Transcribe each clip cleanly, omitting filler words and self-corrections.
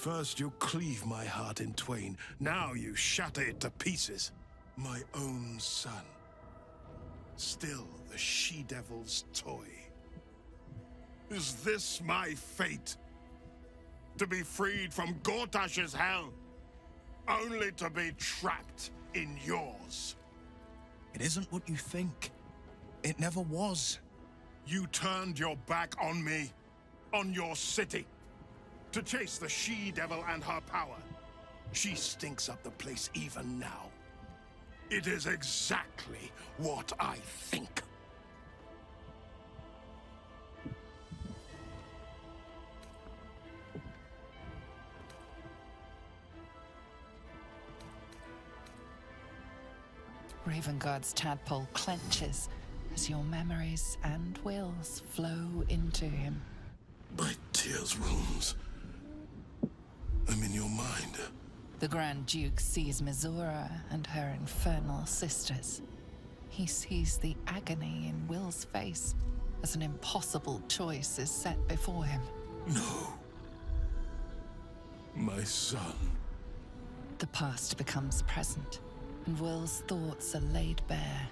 First you cleave my heart in twain, now you shatter it to pieces. My own son. Still the she-devil's toy. Is this my fate? To be freed from Gortash's hell, only to be trapped in yours. It isn't what you think. It never was. You turned your back on me, on your city, to chase the she-devil and her power. She stinks up the place even now. It is exactly what I think. Ravenguard's tadpole clenches as your memories and wills flow into him. My tears runes. I'm in your mind. The Grand Duke sees Mizora and her infernal sisters. He sees the agony in Will's face as an impossible choice is set before him. No. My son. The past becomes present, and Will's thoughts are laid bare.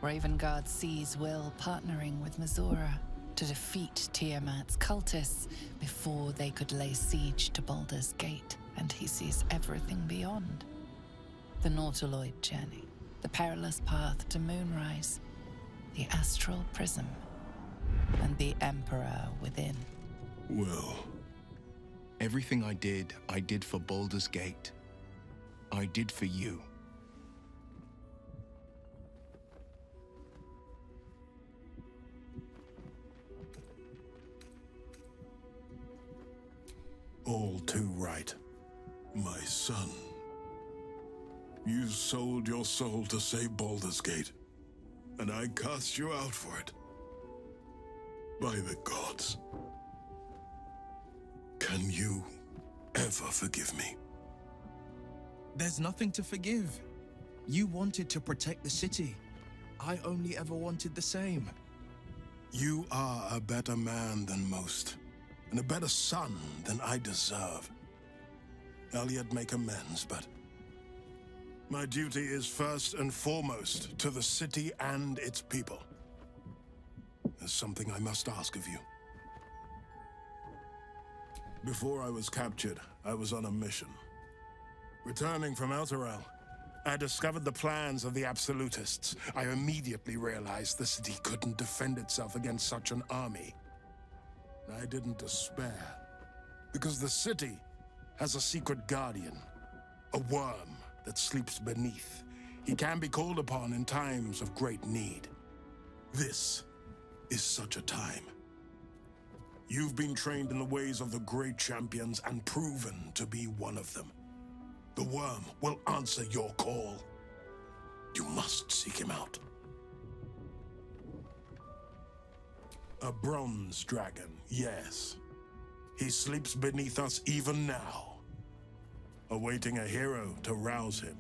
Ravenguard sees Will partnering with Mizora to defeat Tiamat's cultists before they could lay siege to Baldur's Gate, and he sees everything beyond. The Nautiloid journey, the perilous path to Moonrise, the astral prism, and the Emperor within. Will. Everything I did for Baldur's Gate. I did for you. All too right. My son. You sold your soul to save Baldur's Gate, and I cast you out for it. By the gods. Can you ever forgive me? There's nothing to forgive. You wanted to protect the city. I only ever wanted the same. You are a better man than most, and a better son than I deserve. I'll yet make amends, but my duty is first and foremost to the city and its people. There's something I must ask of you. Before I was captured, I was on a mission. Returning from Elturel, I discovered the plans of the Absolutists. I immediately realized the city couldn't defend itself against such an army. I didn't despair, because the city has a secret guardian, a worm that sleeps beneath. He can be called upon in times of great need. This is such a time. You've been trained in the ways of the great champions and proven to be one of them. The worm will answer your call. You must seek him out. A bronze dragon, yes. He sleeps beneath us even now, awaiting a hero to rouse him.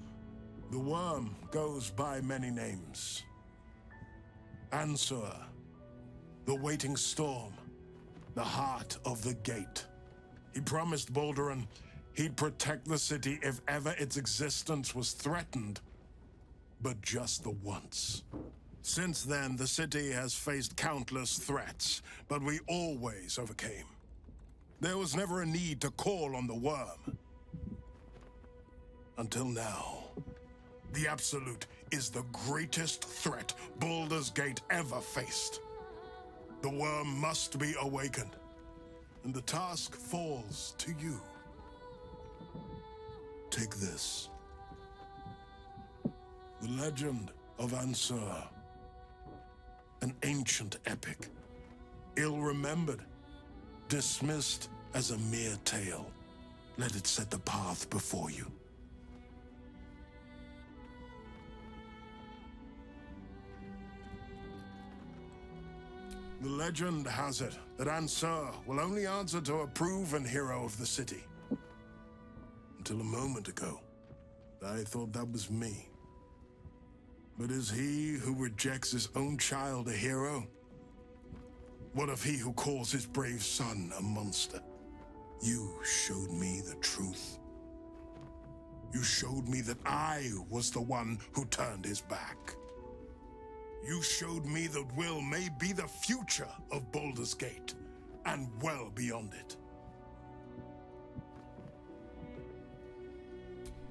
The worm goes by many names. Ansur, the waiting storm, the heart of the gate. He promised Balduran he'd protect the city if ever its existence was threatened, but just the once. Since then, the city has faced countless threats, but we always overcame. There was never a need to call on the worm. Until now. The Absolute is the greatest threat Baldur's Gate ever faced. The worm must be awakened, and the task falls to you. Take this. The legend of Ansur. An ancient epic. Ill-remembered. Dismissed as a mere tale. Let it set the path before you. The legend has it that Ansur will only answer to a proven hero of the city. Until a moment ago, I thought that was me. But is he who rejects his own child a hero? What of he who calls his brave son a monster? You showed me the truth. You showed me that I was the one who turned his back. You showed me that Will may be the future of Baldur's Gate, and well beyond it.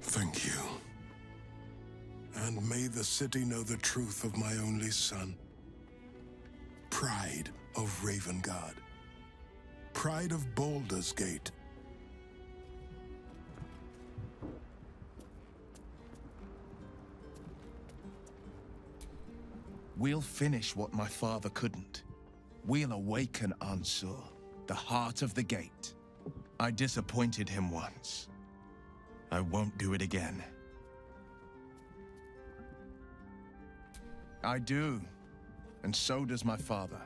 Thank you. And may the city know the truth of my only son. Pride of Ravengard. Pride of Baldur's Gate. We'll finish what my father couldn't. We'll awaken Ansur, the heart of the gate. I disappointed him once. I won't do it again. I do, and so does my father.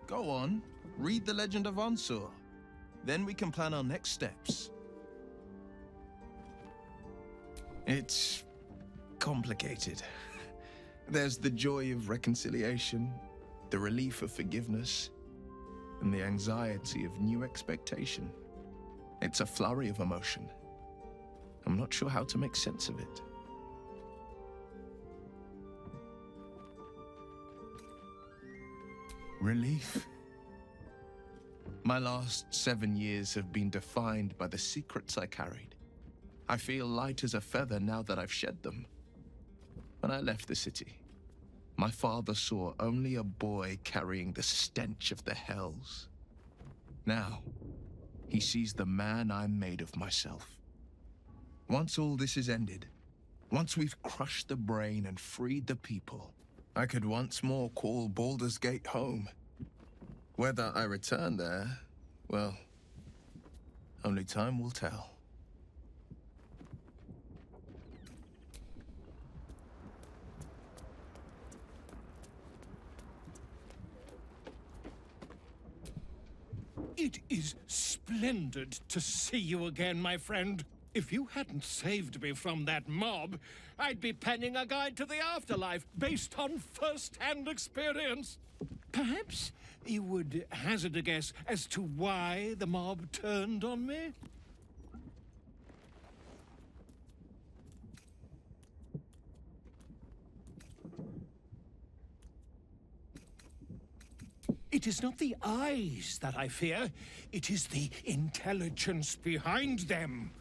Go on, read the legend of Ansur. Then we can plan our next steps. It's complicated. There's the joy of reconciliation, the relief of forgiveness, and the anxiety of new expectation. It's a flurry of emotion. I'm not sure how to make sense of it. Relief. My last 7 years have been defined by the secrets I carried. I feel light as a feather now that I've shed them. When I left the city, my father saw only a boy carrying the stench of the hells. Now, he sees the man I'm made of myself. Once all this is ended, once we've crushed the brain and freed the people, I could once more call Baldur's Gate home. Whether I return there, well, only time will tell. It is splendid to see you again, my friend. If you hadn't saved me from that mob, I'd be penning a guide to the afterlife based on first-hand experience. Perhaps you would hazard a guess as to why the mob turned on me? It is not the eyes that I fear, it is the intelligence behind them.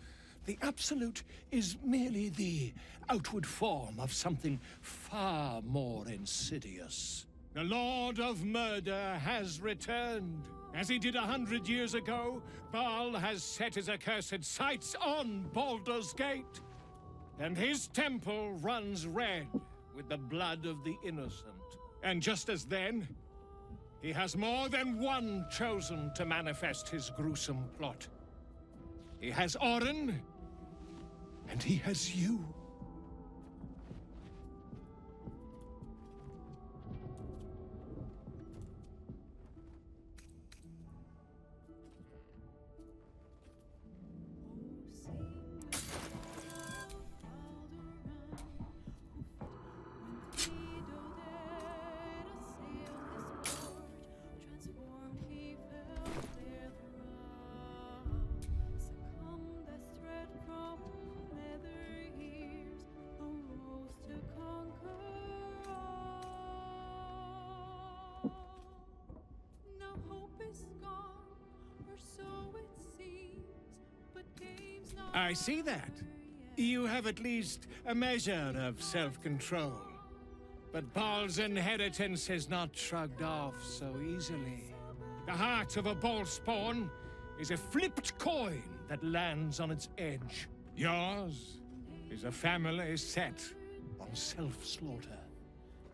The Absolute is merely the outward form of something far more insidious. The Lord of Murder has returned. As he did 100 years ago, Baal has set his accursed sights on Baldur's Gate. And his temple runs red with the blood of the innocent. And just as then, he has more than one chosen to manifest his gruesome plot. He has Orin, and he has you. I see that. You have at least a measure of self-control. But Baal's inheritance is not shrugged off so easily. The heart of a Ballspawn is a flipped coin that lands on its edge. Yours is a family set on self-slaughter.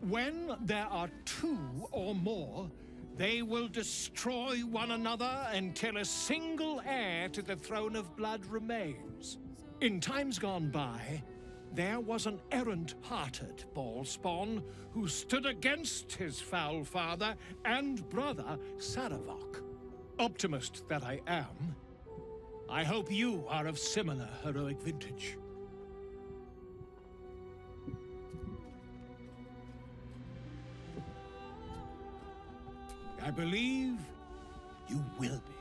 When there are two or more, they will destroy one another until a single heir to the throne of blood remains. In times gone by, there was an errant-hearted Ballspawn who stood against his foul father and brother, Saravok. Optimist that I am, I hope you are of similar heroic vintage. I believe you will be.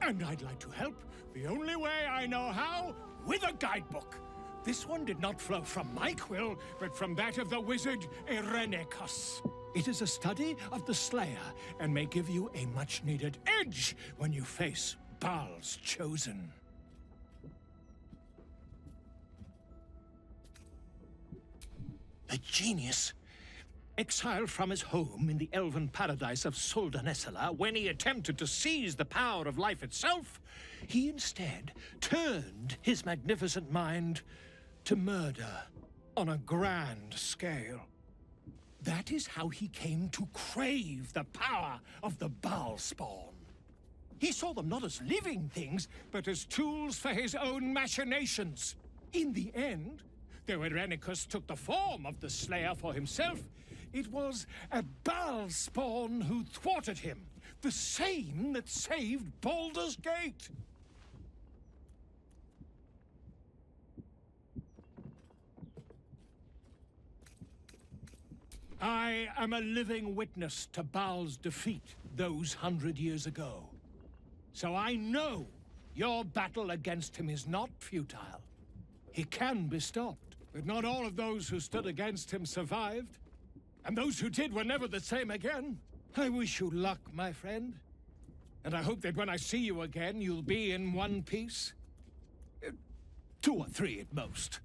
And I'd like to help, the only way I know how, with a guidebook. This one did not flow from my quill, but from that of the wizard Irenicus. It is a study of the Slayer, and may give you a much-needed edge when you face Baal's Chosen. A genius. Exiled from his home in the elven paradise of Soldanessala, when he attempted to seize the power of life itself, he instead turned his magnificent mind to murder on a grand scale. That is how he came to crave the power of the Baal spawn. He saw them not as living things, but as tools for his own machinations. In the end, though Irenicus took the form of the Slayer for himself, it was a Baal spawn who thwarted him, the same that saved Baldur's Gate. I am a living witness to Baal's defeat those 100 years ago. So I know your battle against him is not futile. He can be stopped, but not all of those who stood against him survived. And those who did were never the same again. I wish you luck, my friend. And I hope that when I see you again, you'll be in one piece. 2 or 3 at most.